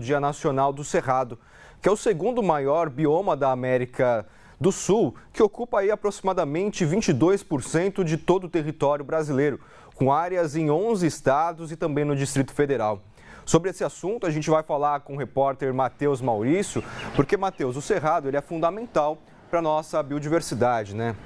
Dia Nacional do Cerrado, que é o segundo maior bioma da América do Sul, que ocupa aí aproximadamente 22% de todo o território brasileiro, com áreas em 11 estados e também no Distrito Federal. Sobre esse assunto, a gente vai falar com o repórter Matheus Maurício, porque, Matheus, o Cerrado ele é fundamental para a nossa biodiversidade, né?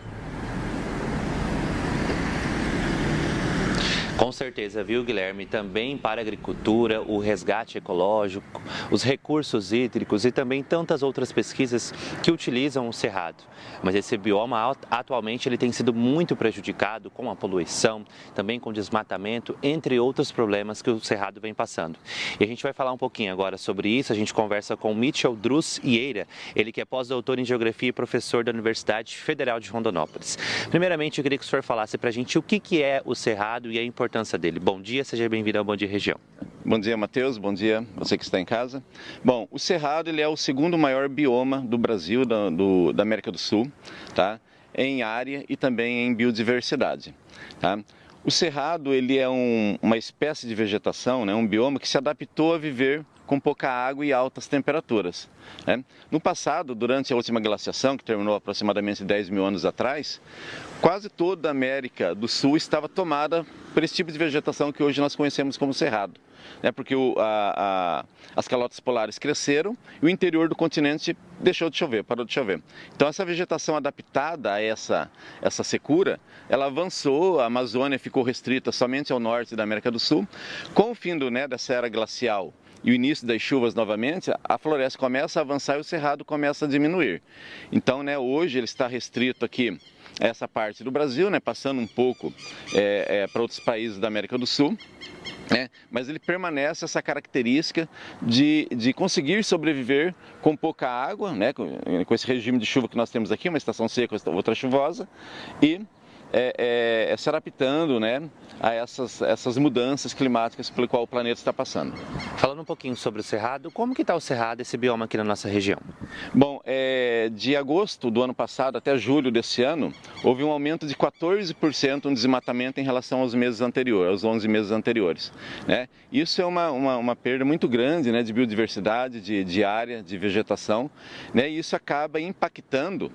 Com certeza, viu, Guilherme? Também para a agricultura, o resgate ecológico, os recursos hídricos e também tantas outras pesquisas que utilizam o cerrado. Mas esse bioma atualmente ele tem sido muito prejudicado com a poluição, também com desmatamento, entre outros problemas que o cerrado vem passando. E a gente vai falar um pouquinho agora sobre isso. A gente conversa com Mitchell Drus Ieira, ele que é pós-doutor em Geografia e professor da Universidade Federal de Rondonópolis. Primeiramente, eu queria que o senhor falasse para a gente o que é o cerrado e a importância dele. Bom dia, seja bem-vindo ao Bom Dia Região. Bom dia, Matheus. Bom dia, você que está em casa. Bom, o Cerrado ele é o segundo maior bioma do Brasil, da América do Sul, tá? Em área e também em biodiversidade. Tá? O Cerrado ele é uma espécie de vegetação, né? Um bioma que se adaptou a viver com pouca água e altas temperaturas. Né? No passado, durante a última glaciação, que terminou aproximadamente 10 mil anos atrás, quase toda a América do Sul estava tomada por esse tipo de vegetação que hoje nós conhecemos como cerrado. Né? Porque as calotas polares cresceram e o interior do continente deixou de chover, parou de chover. Então essa vegetação adaptada a essa secura, ela avançou, a Amazônia ficou restrita somente ao norte da América do Sul. Com o fim dessa era glacial e o início das chuvas novamente, a floresta começa a avançar e o cerrado começa a diminuir. Então, hoje ele está restrito aqui a essa parte do Brasil, passando um pouco para outros países da América do Sul. Mas ele permanece essa característica de conseguir sobreviver com pouca água, com esse regime de chuva que nós temos aqui, uma estação seca, outra chuvosa, e se adaptando a essas mudanças climáticas pelo qual o planeta está passando. Falando um pouquinho sobre o cerrado, como que está o cerrado, esse bioma aqui na nossa região? Bom, de agosto do ano passado até julho desse ano, houve um aumento de 14% no desmatamento em relação aos meses anteriores, aos 11 meses anteriores. Isso é uma perda muito grande de biodiversidade, de área, de vegetação, e isso acaba impactando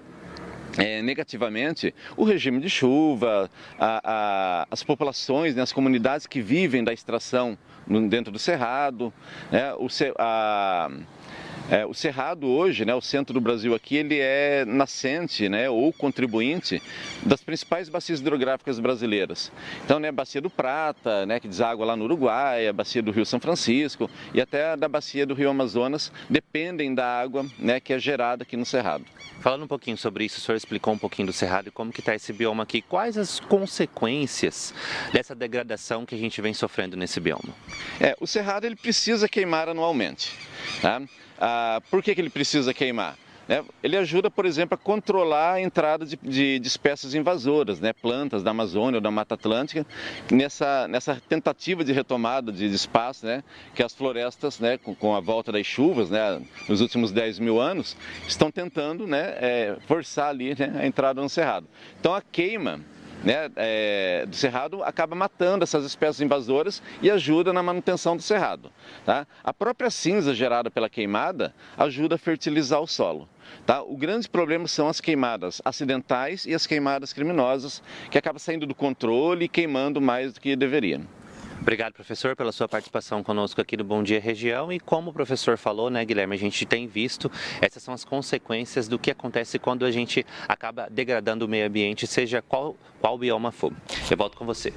negativamente o regime de chuva, as populações, as comunidades que vivem da extração dentro do cerrado, o cerrado hoje, o centro do Brasil aqui, ele é nascente, ou contribuinte das principais bacias hidrográficas brasileiras. Então, a Bacia do Prata, que deságua lá no Uruguai, a Bacia do Rio São Francisco e até da Bacia do Rio Amazonas, dependem da água, que é gerada aqui no cerrado. Falando um pouquinho sobre isso, o senhor explicou um pouquinho do cerrado e como que está esse bioma aqui. Quais as consequências dessa degradação que a gente vem sofrendo nesse bioma? O cerrado ele precisa queimar anualmente. Tá? Por que ele precisa queimar? Ele ajuda, por exemplo, a controlar a entrada de espécies invasoras, plantas da Amazônia ou da Mata Atlântica, nessa tentativa de retomada de espaço, que as florestas, com a volta das chuvas, nos últimos 10 mil anos, estão tentando forçar ali a entrada no cerrado. Então a queima do cerrado acaba matando essas espécies invasoras e ajuda na manutenção do cerrado. Tá? A própria cinza gerada pela queimada ajuda a fertilizar o solo. Tá? O grande problema são as queimadas acidentais e as queimadas criminosas, que acabam saindo do controle e queimando mais do que deveria. Obrigado, professor, pela sua participação conosco aqui no Bom Dia Região. E como o professor falou, Guilherme, a gente tem visto, essas são as consequências do que acontece quando a gente acaba degradando o meio ambiente, seja qual bioma for. Eu volto com você.